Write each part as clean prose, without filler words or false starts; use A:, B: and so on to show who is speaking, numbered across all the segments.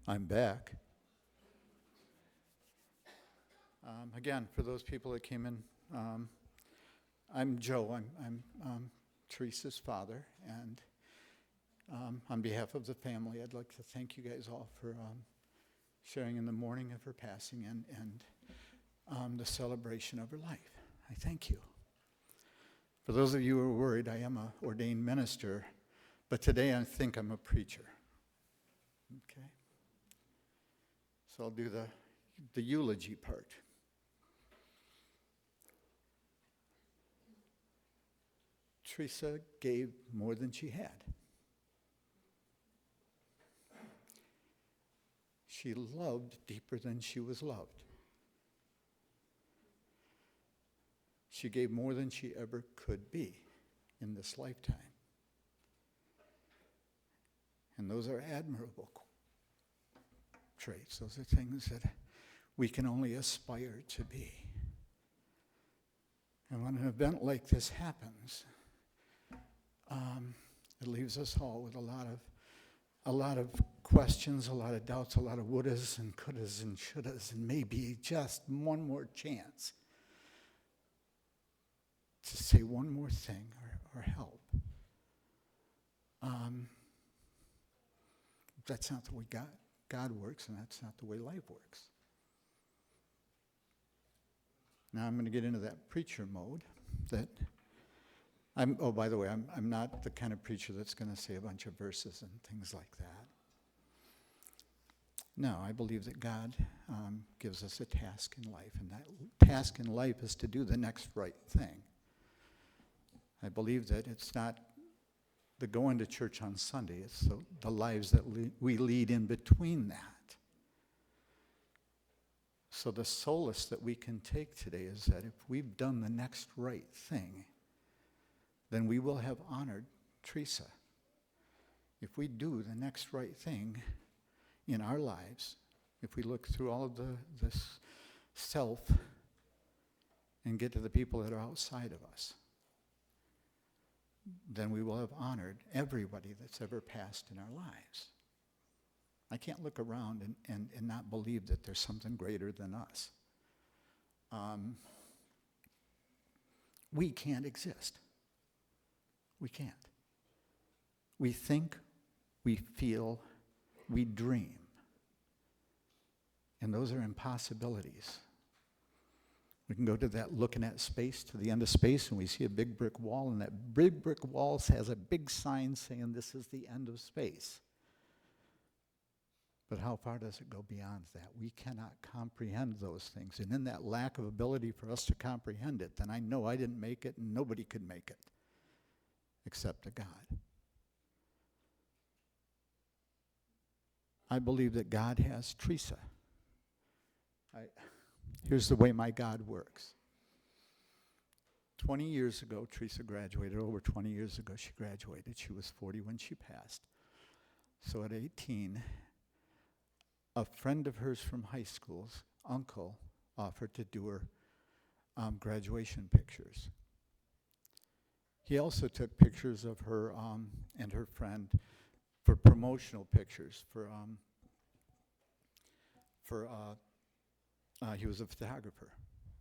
A: I'm back. Again, for those people that came in, I'm Joe. I'm Theresa's father, and on behalf of the family, I'd like to thank you guys all for sharing in the mourning of her passing and the celebration of her life. I thank you. For those of you who are worried, I am an ordained minister, but today I think I'm a preacher. Okay? So I'll do the eulogy part. Theresa gave more than she had. She loved deeper than she was loved. She gave more than she ever could be in this lifetime. And those are admirable traits. Those are things that we can only aspire to be. And when an event like this happens, it leaves us all with a lot of questions, a lot of doubts, a lot of wouldas and couldas and shouldas, and maybe just one more chance to say one more thing or help. That's not the way God works, and that's not the way life works. Now I'm going to get into that preacher mode that by the way, I'm not the kind of preacher that's going to say a bunch of verses and things like that. No, I believe that God gives us a task in life, and that task in life is to do the next right thing. I believe that it's not the going to church on Sunday, it's the lives that we lead in between that. So the solace that we can take today is that if we've done the next right thing, then we will have honored Theresa. If we do the next right thing in our lives, if we look through all of this self and get to the people that are outside of us, then we will have honored everybody that's ever passed in our lives. I can't look around and not believe that there's something greater than us. We can't exist. We can't. We think, we feel, we dream. And those are impossibilities. We can go to that looking at space, to the end of space, and we see a big brick wall, and that big brick wall has a big sign saying this is the end of space. But how far does it go beyond that? We cannot comprehend those things. And in that lack of ability for us to comprehend it, then I know I didn't make it, and nobody could make it except a God. I believe that God has Theresa. Here's the way my God works. 20 years ago, Theresa graduated. Over 20 years ago, she graduated. She was 40 when she passed. So at 18, a friend of hers from high school's uncle offered to do her graduation pictures. He also took pictures of her and her friend for promotional pictures. He was a photographer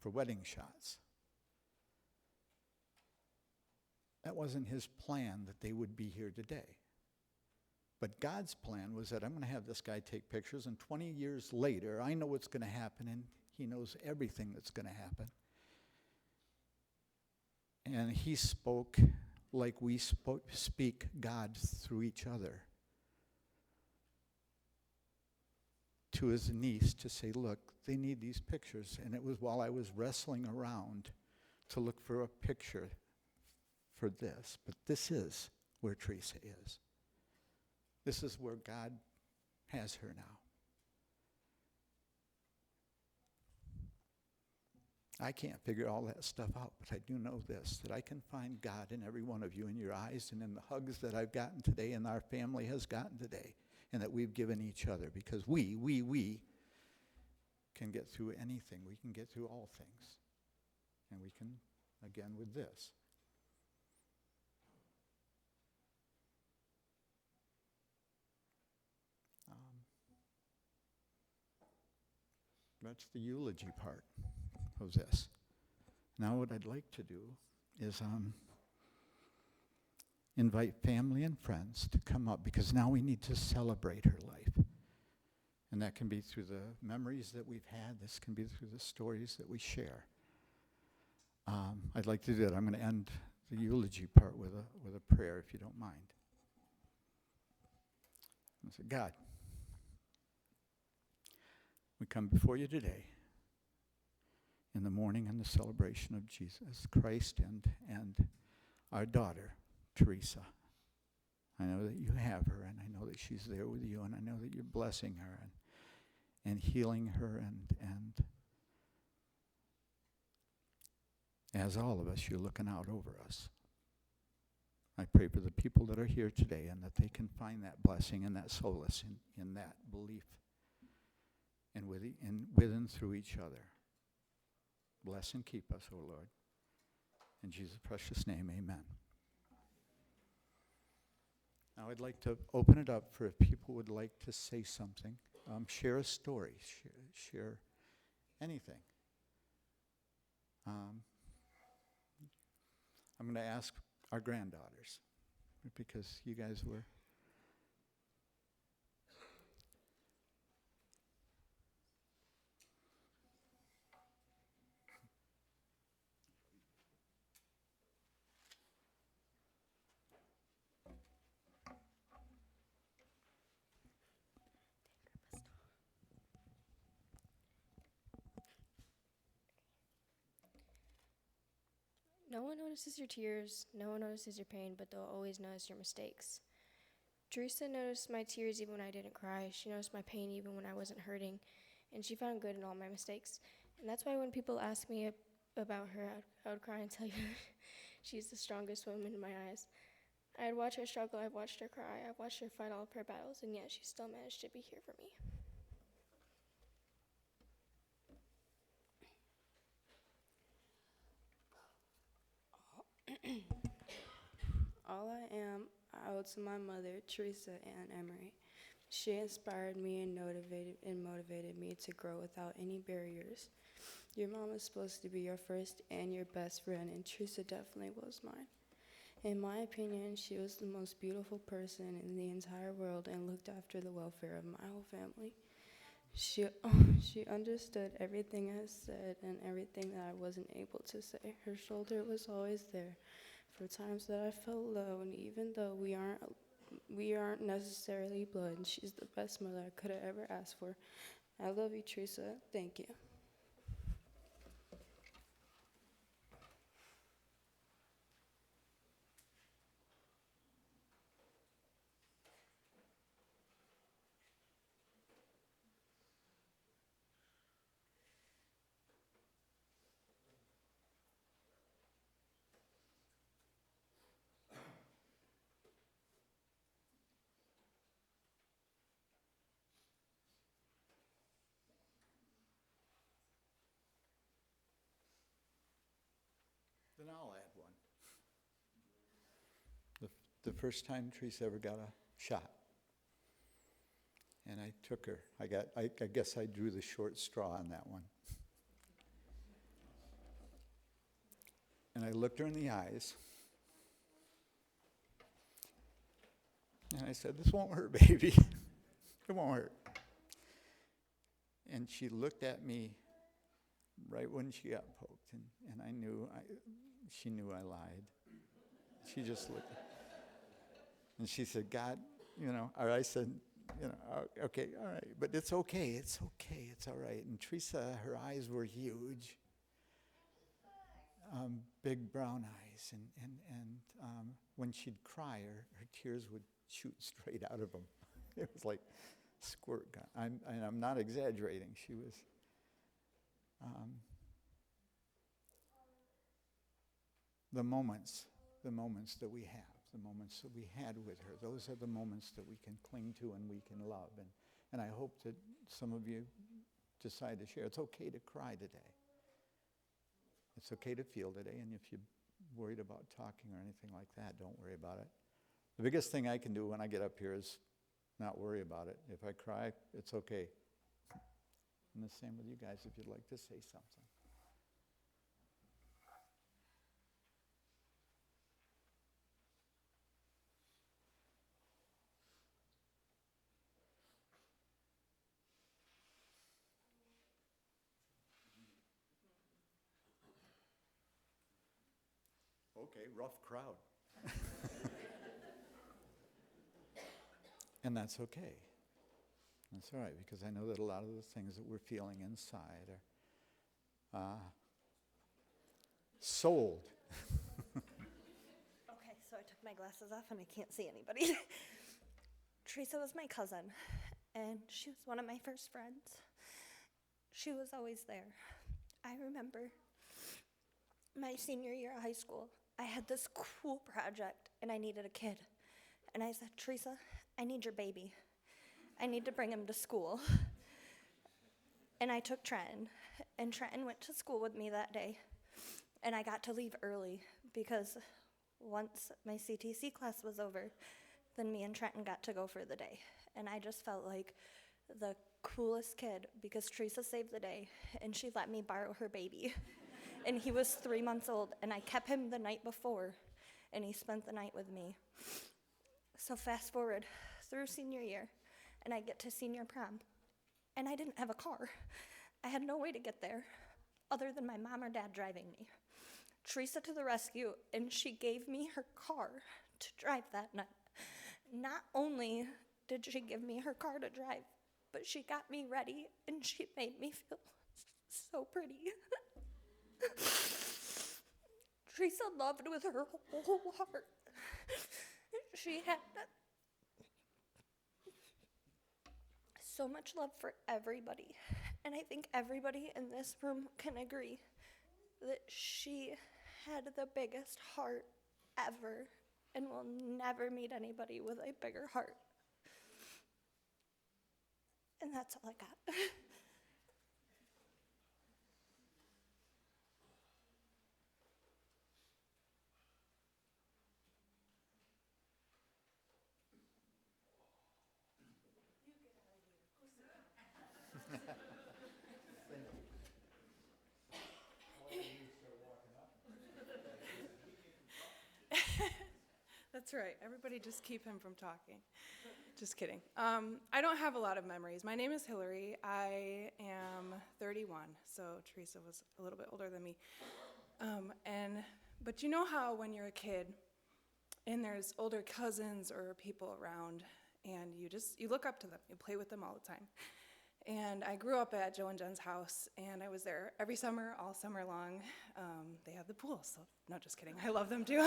A: for wedding shots. That wasn't his plan that they would be here today. But God's plan was that I'm going to have this guy take pictures, and 20 years later, I know what's going to happen, and he knows everything that's going to happen. And he spoke like we speak God through each other to his niece to say, look, they need these pictures. And it was while I was wrestling around to look for a picture for this. But this is where Theresa is. This is where God has her now. I can't figure all that stuff out, but I do know this, that I can find God in every one of you, in your eyes, and in the hugs that I've gotten today and our family has gotten today, and that we've given each other, because we can get through anything. We can get through all things. And we can, again, with this. That's the eulogy part of this. Now what I'd like to do is invite family and friends to come up, because now we need to celebrate her life. And that can be through the memories that we've had. This can be through the stories that we share. I'd like to do that. I'm going to end the eulogy part with a prayer, if you don't mind. I say, God, we come before you today in the morning in the celebration of Jesus Christ and our daughter, Theresa. I know that you have her, and I know that she's there with you, and I know that you're blessing her and healing her, and as all of us, you're looking out over us. I pray for the people that are here today, and that they can find that blessing and that solace in that belief, and with and through each other. Bless and keep us, O Lord. In Jesus' precious name, amen. Now I'd like to open it up for if people would like to say something, share a story, share anything. I'm going to ask our granddaughters, because you guys were.
B: No one notices your tears, no one notices your pain, but they'll always notice your mistakes. Theresa noticed my tears even when I didn't cry. She noticed my pain even when I wasn't hurting, and she found good in all my mistakes. And that's why when people ask me about her, I would cry and tell you she's the strongest woman in my eyes. I'd watch her struggle, I've watched her cry, I've watched her fight all of her battles, and yet she still managed to be here for me.
C: All I am, I owe to my mother, Theresa Emory. She inspired me and motivated me to grow without any barriers. Your mom is supposed to be your first and your best friend, and Theresa definitely was mine. In my opinion, she was the most beautiful person in the entire world and looked after the welfare of my whole family. She understood everything I said and everything that I wasn't able to say. Her shoulder was always there for times that I felt low, and even though we aren't necessarily blood, she's the best mother I could have ever asked for. I love you, Theresa. Thank you.
A: Then I'll add one. The first time Theresa ever got a shot, and I took her. I guess I drew the short straw on that one. And I looked her in the eyes, and I said, "This won't hurt, baby. It won't hurt." And she looked at me right when she got poked, and I knew, she knew I lied. She just looked, and she said, "God, or I said, okay, all right, but it's okay, it's all right." And Theresa, her eyes were huge, big brown eyes, and when she'd cry, her tears would shoot straight out of them. It was like squirt gun. I'm not exaggerating. She was. The moments that we have, the moments that we had with her, those are the moments that we can cling to and we can love. And I hope that some of you decide to share. It's okay to cry today. It's okay to feel today, and if you're worried about talking or anything like that, don't worry about it. The biggest thing I can do when I get up here is not worry about it. If I cry, it's okay. And the same with you guys if you'd like to say something. Okay, rough crowd. And that's okay. That's all right, because I know that a lot of the things that we're feeling inside are sold.
D: Okay, so I took my glasses off and I can't see anybody. Theresa was my cousin, and she was one of my first friends. She was always there. I remember my senior year of high school, I had this cool project and I needed a kid. And I said, Theresa, I need your baby. I need to bring him to school. And I took Trenton, and Trenton went to school with me that day. And I got to leave early because once my CTC class was over, then me and Trenton got to go for the day. And I just felt like the coolest kid because Theresa saved the day and she let me borrow her baby. And he was 3 months old, and I kept him the night before, and he spent the night with me. So fast forward through senior year, and I get to senior prom, and I didn't have a car. I had no way to get there other than my mom or dad driving me. Theresa to the rescue, and she gave me her car to drive that night. Not only did she give me her car to drive, but she got me ready, and she made me feel so pretty. Theresa loved with her whole heart. She had so much love for everybody. And I think everybody in this room can agree that she had the biggest heart ever and will never meet anybody with a bigger heart. And that's all I got.
E: That's right. Everybody just keep him from talking. Just kidding. I don't have a lot of memories. My name is Hillary. I am 31, so Theresa was a little bit older than me. But you know how when you're a kid and there's older cousins or people around and you look up to them, you play with them all the time. And I grew up at Joe and Jen's house, and I was there every summer, all summer long. They had the pool, so no, just kidding. I love them too.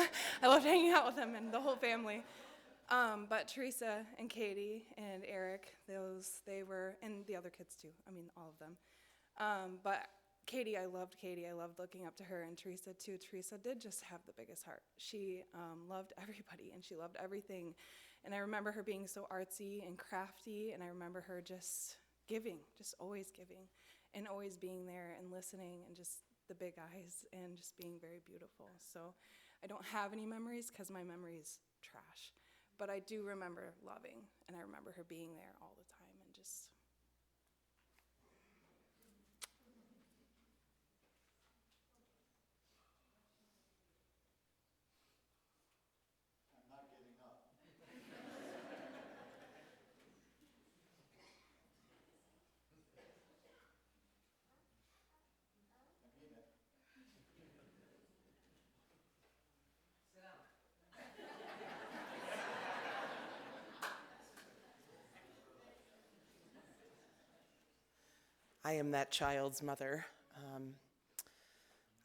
E: I loved hanging out with them and the whole family. But Theresa and Katie and Eric, they were, and the other kids too. I mean, all of them. But Katie, I loved looking up to her, and Theresa too. Theresa did just have the biggest heart. She loved everybody, and she loved everything. And I remember her being so artsy and crafty, and I remember her just giving, just always giving, and always being there and listening, and just the big eyes, and just being very beautiful. So I don't have any memories because my memory's trash. But I do remember loving, and I remember her being there all the time, and just...
A: I'm not getting up. I mean it.
F: I am that child's mother.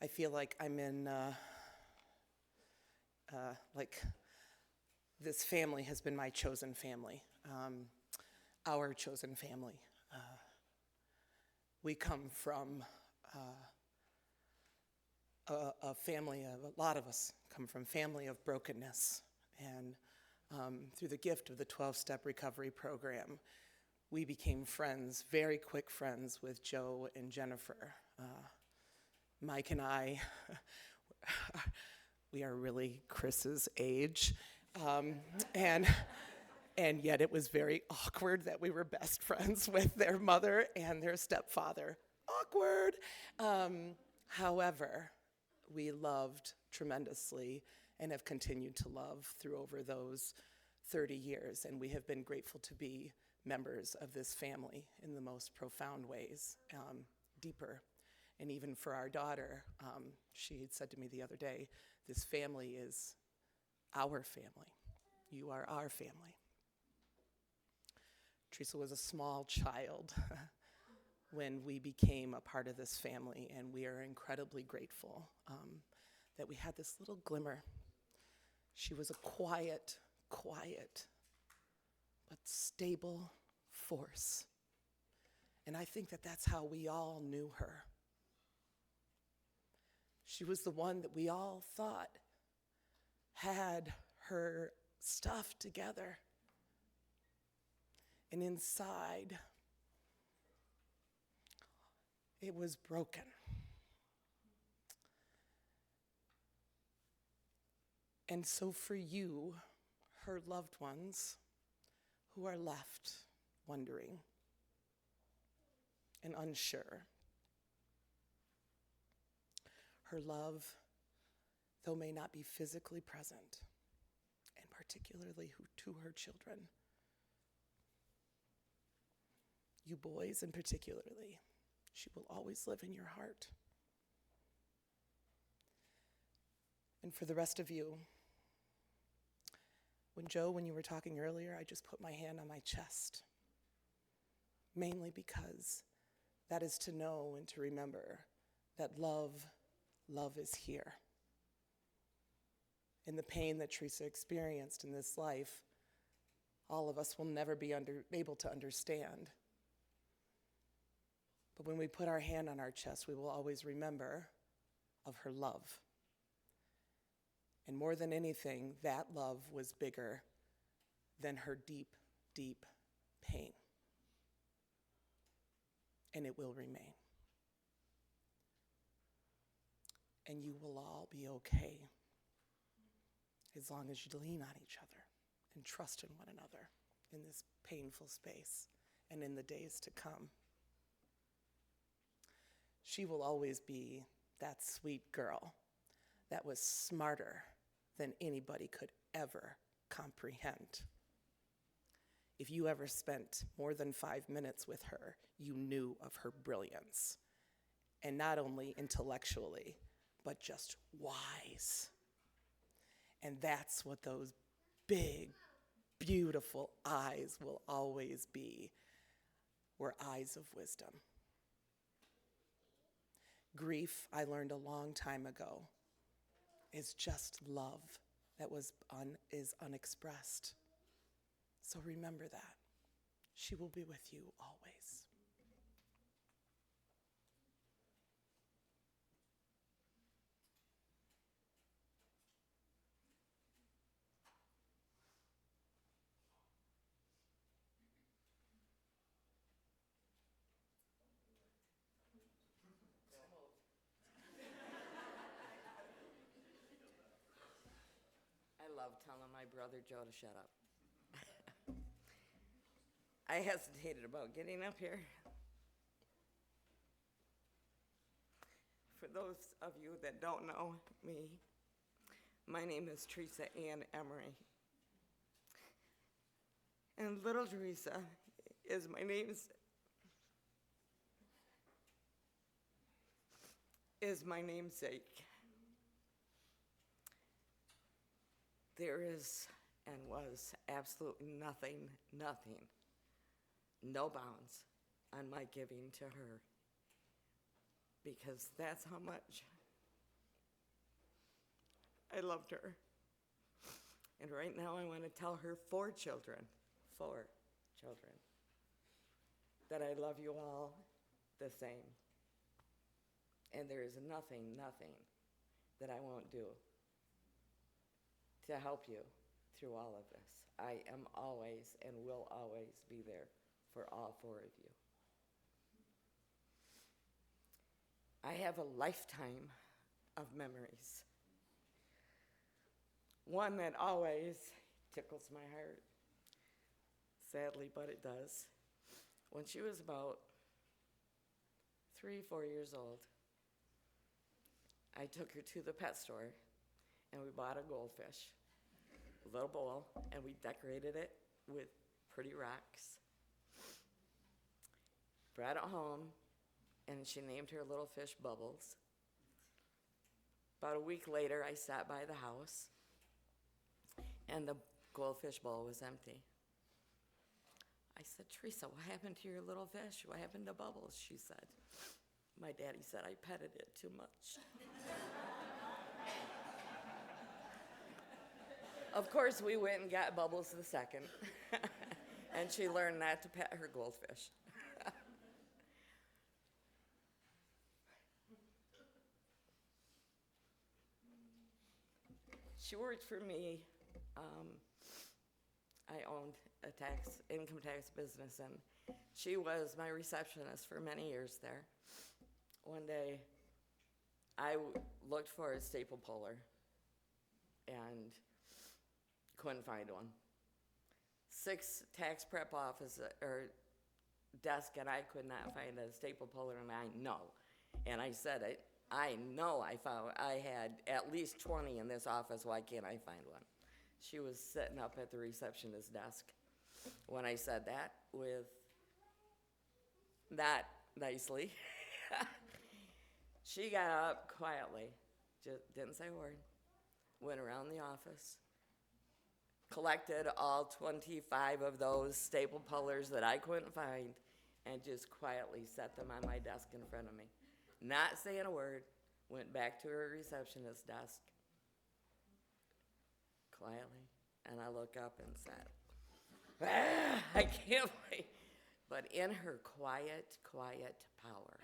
F: I feel like I'm in, like this family has been my chosen family, our chosen family. We come from a family of, a lot of us come from family of brokenness, and through the gift of the 12-step recovery program, we became friends, very quick friends with Joe and Jennifer. Mike and I, we are really Chris's age. And And yet it was very awkward that we were best friends with their mother and their stepfather. Awkward. However, we loved tremendously and have continued to love through over those 30 years. And we have been grateful to be members of this family in the most profound ways, deeper. And even for our daughter, she had said to me the other day, this family is our family. You are our family. Theresa was a small child when we became a part of this family, and we are incredibly grateful that we had this little glimmer. She was a quiet, but stable force. And I think that that's how we all knew her. She was the one that we all thought had her stuff together. And inside, it was broken. And so for you, her loved ones, who are left wondering and unsure, her love, though may not be physically present, and particularly to her children, you boys in particularly, she will always live in your heart. And for the rest of you, when you were talking earlier, I just put my hand on my chest, mainly because that is to know and to remember that love is here. In the pain that Theresa experienced in this life, all of us will never be able to understand. But when we put our hand on our chest, we will always remember of her love. And more than anything, that love was bigger than her deep, deep pain. And it will remain. And you will all be okay as long as you lean on each other and trust in one another in this painful space and in the days to come. She will always be that sweet girl that was smarter than anybody could ever comprehend. If you ever spent more than 5 minutes with her, you knew of her brilliance. And not only intellectually, but just wise. And that's what those big, beautiful eyes will always be, were eyes of wisdom. Grief, I learned a long time ago, is just love that is unexpressed. So remember that. She will be with you always.
G: I love telling my brother Joe to shut up. I hesitated about getting up here. For those of you that don't know me, my name is Theresa Emory. And little Theresa is my namesake. There is and was absolutely nothing, no bounds on my giving to her, because that's how much I loved her. And right now I want to tell her 4 children, that I love you all the same. And there is nothing that I won't do to help you through all of this. I am always and will always be there for all 4 of you. I have a lifetime of memories. One that always tickles my heart sadly, but it does. When she was about 3, 4 years old, I took her to the pet store and we bought a goldfish, a little bowl, and we decorated it with pretty rocks. Brought it home, and she named her little fish Bubbles. About a week later, I sat by the house, and the goldfish bowl was empty. I said, Theresa, what happened to your little fish? What happened to Bubbles? She said, my daddy said I petted it too much. Of course, we went and got Bubbles the second, and she learned not to pet her goldfish. She worked for me. I owned a income tax business, and she was my receptionist for many years there. One day, I looked for a staple puller and couldn't find one. 6 tax prep office or desk, and I could not find a staple puller, and I know. And I said it. I know I had at least 20 in this office. Why can't I find one? She was sitting up at the receptionist desk when I said that, with not nicely. She got up quietly, just didn't say a word, went around the office, collected all 25 of those staple pullers that I couldn't find, and just quietly set them on my desk in front of me. Not saying a word, went back to her receptionist desk quietly, and I look up and said, I can't wait. But in her quiet power,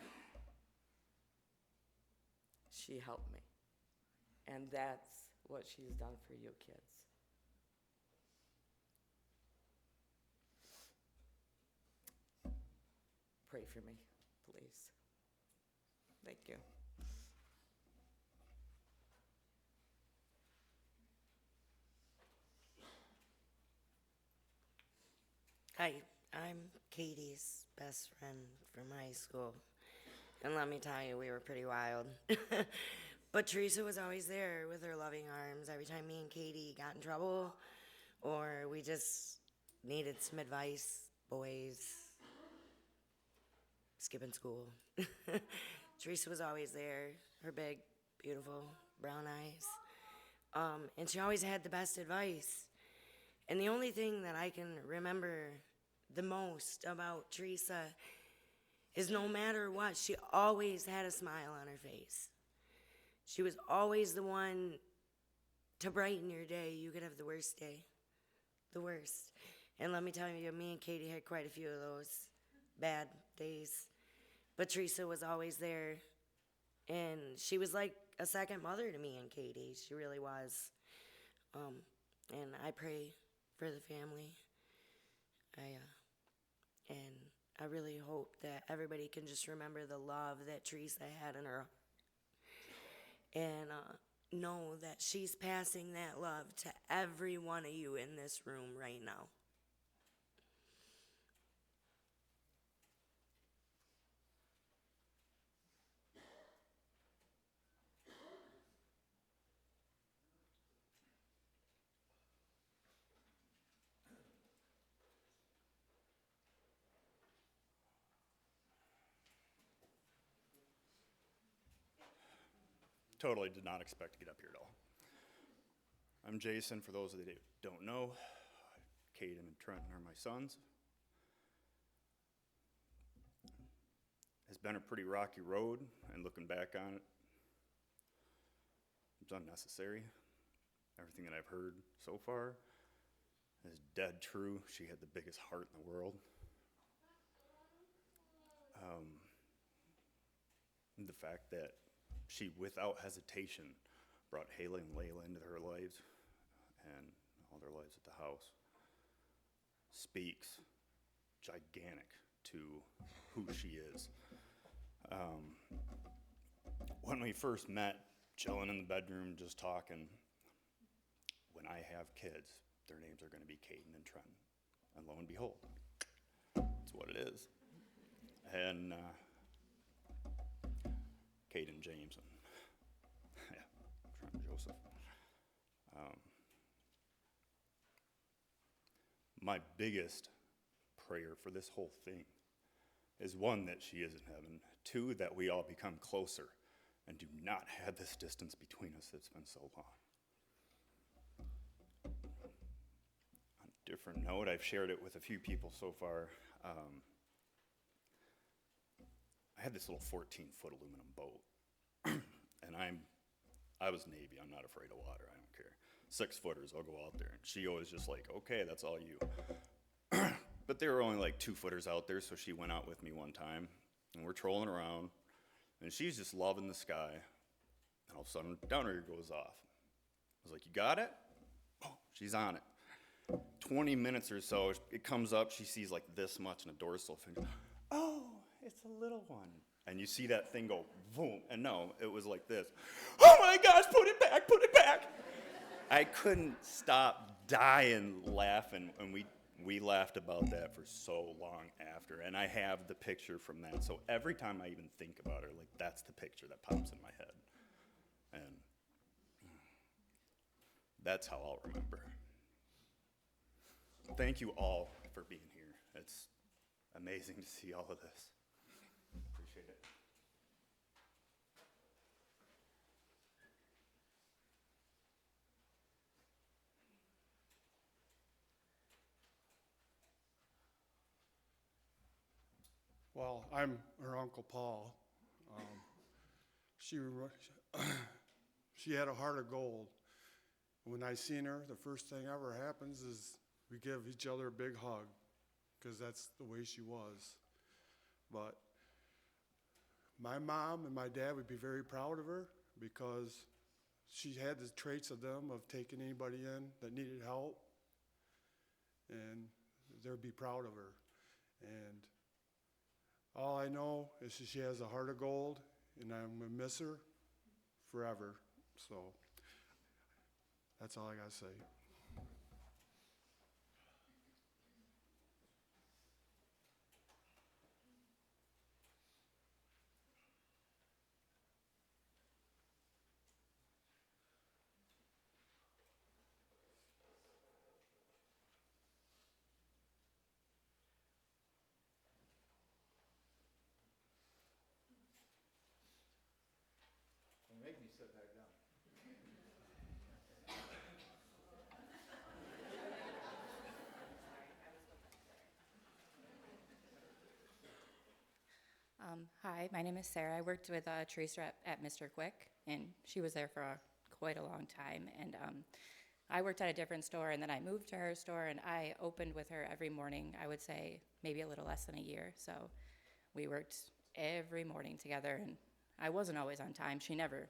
G: she helped me. And that's what she's done for you kids. Pray for me, please. Thank you.
H: Hi, I'm Katie's best friend from high school. And let me tell you, we were pretty wild. But Theresa was always there with her loving arms every time me and Katie got in trouble or we just needed some advice, boys, skipping school. Theresa was always there, her big, beautiful brown eyes. And she always had the best advice. And the only thing that I can remember the most about Theresa is no matter what, she always had a smile on her face. She was always the one to brighten your day. You could have the worst day, the worst. And let me tell you, me and Katie had quite a few of those bad days. But Theresa was always there, and she was like a second mother to me and Katie. She really was. And I pray for the family. And I really hope that everybody can just remember the love that Theresa had in her, and know that she's passing that love to every one of you in this room right now.
I: Totally did not expect to get up here at all. I'm Jason, for those that don't know. Caden and Trenton are my sons. It's been a pretty rocky road, and looking back on it, it's unnecessary. Everything that I've heard so far is dead true. She had the biggest heart in the world. The fact that she, without hesitation, brought Haley and Layla into her lives and all their lives at the house speaks gigantic to who she is. When we first met, chilling in the bedroom, just talking, when I have kids, their names are going to be Caden and Trenton. And lo and behold, that's what it is. And Kate and James and yeah, Trent and Joseph. My biggest prayer for this whole thing is one, that she is in heaven, two, that we all become closer and do not have this distance between us that's been so long. On a different note, I've shared it with a few people so far. I had this little 14-foot aluminum boat, and I was Navy. I'm not afraid of water. I don't care. 6-footers, I'll go out there. And she always just like, okay, that's all you. But there were only like 2-footers out there, so she went out with me one time, and we're trolling around, and she's just loving the sky, and all of a sudden, downer goes off. I was like, you got it? Oh, she's on it. 20 minutes or so, it comes up, she sees like this much in a dorsal fin. Oh, it's a little one. And you see that thing go boom, and no, it was like this. Oh my gosh, put it back, put it back. I couldn't stop dying laughing, and we laughed about that for so long after, and I have the picture from that. So every time I even think about her, like, that's the picture that pops in my head. And that's how I'll remember. Thank you all for being here. It's amazing to see all of this. Appreciate it.
J: Well, I'm her Uncle Paul. She had a heart of gold. When I seen her, the first thing ever happens is we give each other a big hug, because that's the way she was. But my mom and my dad would be very proud of her, because she had the traits of them of taking anybody in that needed help, and they'd be proud of her. And all I know is that she has a heart of gold, and I'm going to miss her forever. So that's all I got to say.
A: Make me sit back down.
K: Hi, my name is Sarah. I worked with Theresa at Mr. Quick, and she was there for quite a long time. And I worked at a different store, and then I moved to her store, and I opened with her every morning, I would say maybe a little less than a year. So we worked every morning together, and I wasn't always on time. She never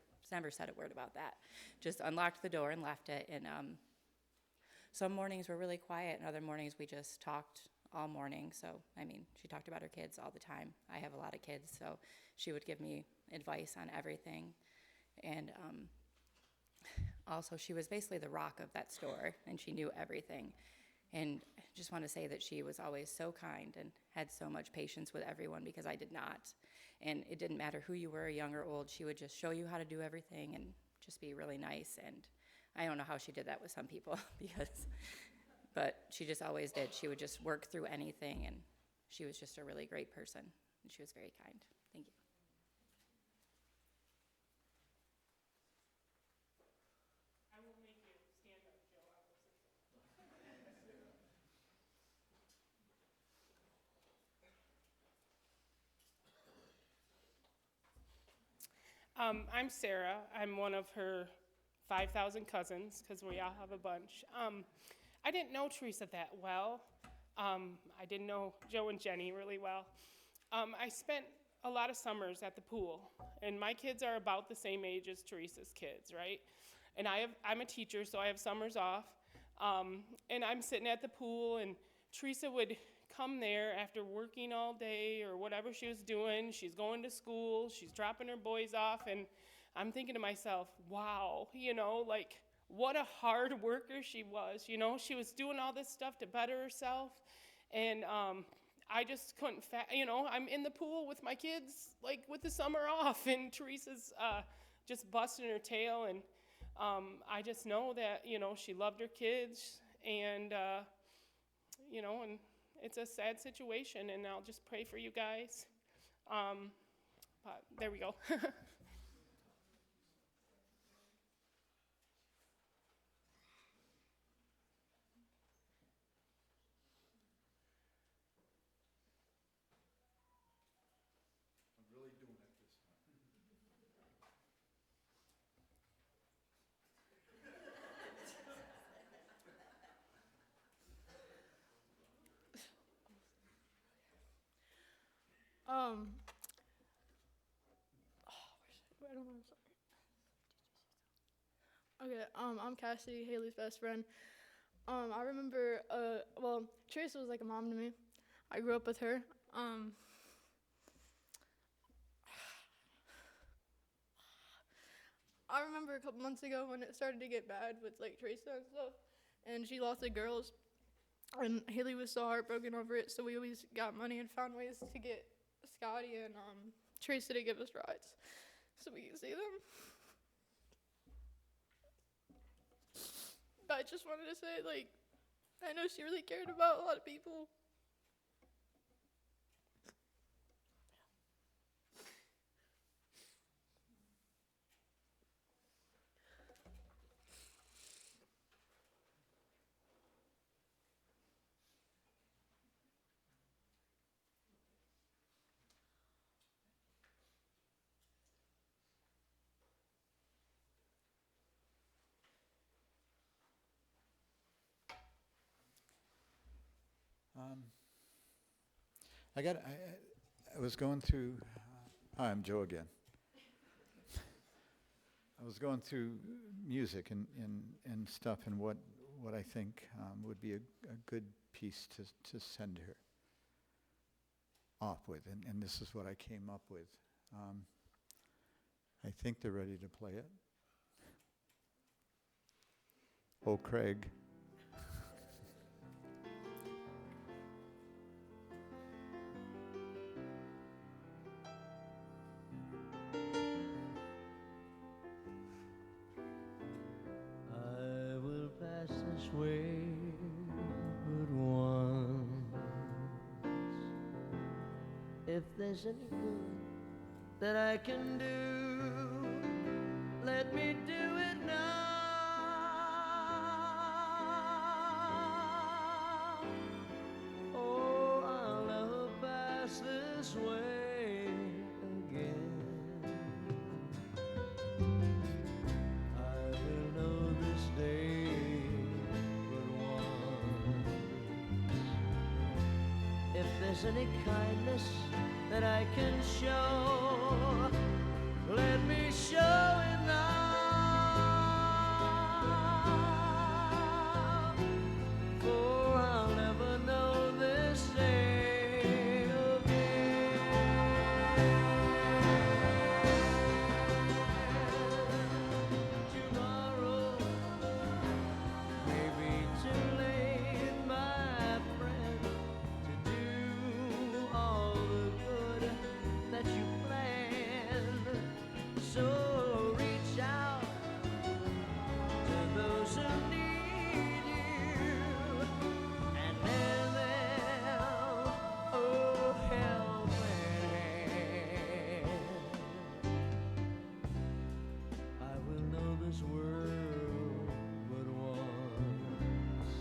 K: said a word about that. Just unlocked the door and left it. And some mornings were really quiet, and other mornings we just talked all morning. So, I mean, she talked about her kids all the time. I have a lot of kids, so she would give me advice on everything. And also, she was basically the rock of that store, and she knew everything. And I just want to say that she was always so kind and had so much patience with everyone, because I did not. And it didn't matter who you were, young or old. She would just show you how to do everything and just be really nice. And I don't know how she did that with some people, but she just always did. She would just work through anything, and she was just a really great person, and she was very kind. Thank you.
L: I will make you stand up, Joe. I will sit down. I'm Sarah. I'm one of her 5,000 cousins, because we all have a bunch. I didn't know Theresa that well. I didn't know Joe and Jenny really well. I spent a lot of summers at the pool, and my kids are about the same age as Theresa's kids, right? And I'm a teacher, so I have summers off. And I'm sitting at the pool, and Theresa would come there after working all day or whatever she was doing. She's going to school, she's dropping her boys off, and I'm thinking to myself, wow, like, what a hard worker she was. You know, she was doing all this stuff to better herself, and I just couldn't, you know, I'm in the pool with my kids, like with the summer off, and Teresa's just busting her tail, and I just know that, you know, she loved her kids, and, you know, and it's a sad situation, and I'll just pray for you guys. But there we go.
M: I don't know, I'm sorry. Okay, I'm Cassie, Haley's best friend. I remember, well, Teresa was like a mom to me. I grew up with her. I remember a couple months ago when it started to get bad with like Teresa and stuff, and she lost the girls, and Haley was so heartbroken over it, so we always got money and found ways to get Scotty and Teresa to give us rides so we can see them. But I just wanted to say, like, I know she really cared about a lot of people.
A: I was going through, hi, I'm Joe again. I was going through music and stuff, and what I think would be a good piece to send her off with, and this is what I came up with. I think they're ready to play it. Oh, Craig.
N: I will pass this way but once. If there's any good that I can do, let me do it now. Oh, I'll never pass this way again. I will know this day but once. If there's any kindness that I can show, let me show it now. For I'll never know this day again. Tomorrow may be too late, my friend, to do all the good that you planned. So reach out to those who need you and lend them a helping hand. I will know this world but once.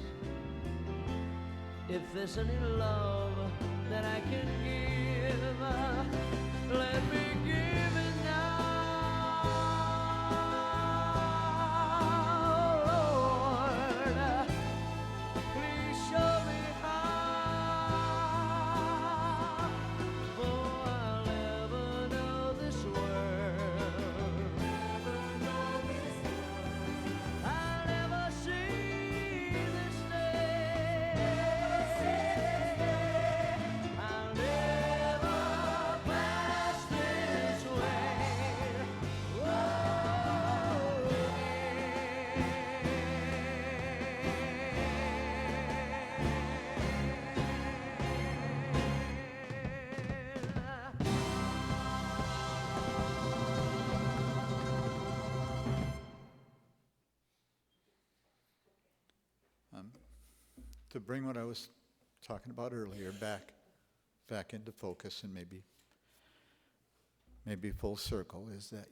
N: If there's any love that I can give, let me give it now. Lord, please show me how, for I'll never know this world. I'll never see this day. I'll never pass this
A: to bring what I was talking about earlier back into focus and maybe full circle, is that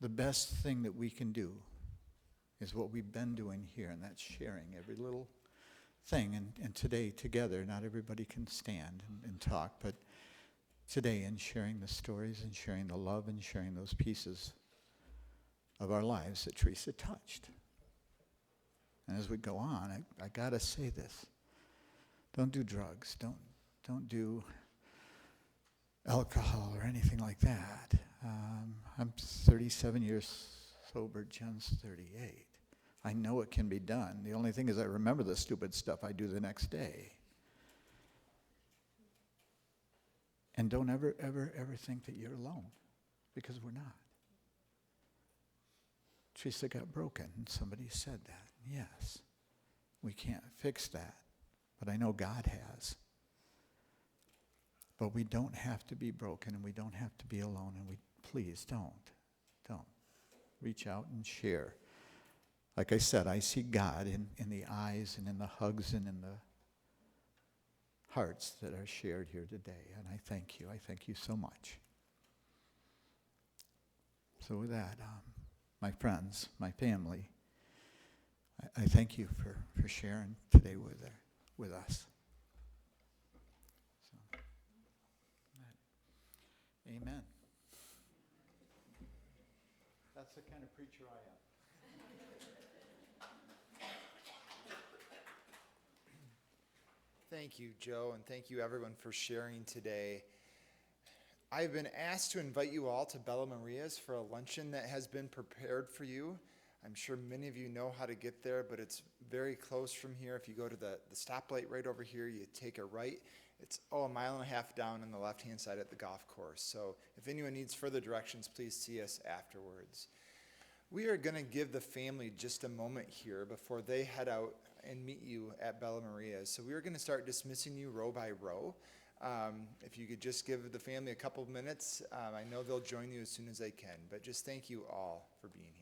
A: the best thing that we can do is what we've been doing here, and that's sharing every little thing. And today, together, not everybody can stand and talk, but today, in sharing the stories and sharing the love and sharing those pieces of our lives that Theresa touched. And as we go on, I gotta say this. Don't do drugs. Don't do alcohol or anything like that. I'm 37 years sober. Jen's 38. I know it can be done. The only thing is I remember the stupid stuff I do the next day. And don't ever think that you're alone, because we're not. Theresa got broken, and somebody said that. Yes, we can't fix that, but I know God has. But we don't have to be broken, and we don't have to be alone, and please don't. Reach out and share. Like I said, I see God in the eyes and in the hugs and in the hearts that are shared here today, and I thank you. I thank you so much. So with that, my friends, my family, I thank you for sharing today with us. So, amen. That's the kind of preacher I am.
O: Thank you, Joe, and thank you everyone for sharing today. I've been asked to invite you all to Bella Maria's for a luncheon that has been prepared for you. I'm sure many of you know how to get there, but it's very close from here. If you go to the stoplight right over here, you take a right. It's a mile and a half down on the left-hand side at the golf course. So if anyone needs further directions, please see us afterwards. We are going to give the family just a moment here before they head out and meet you at Bella Maria's. So we are going to start dismissing you row by row. If you could just give the family a couple of minutes, I know they'll join you as soon as they can. But just thank you all for being here.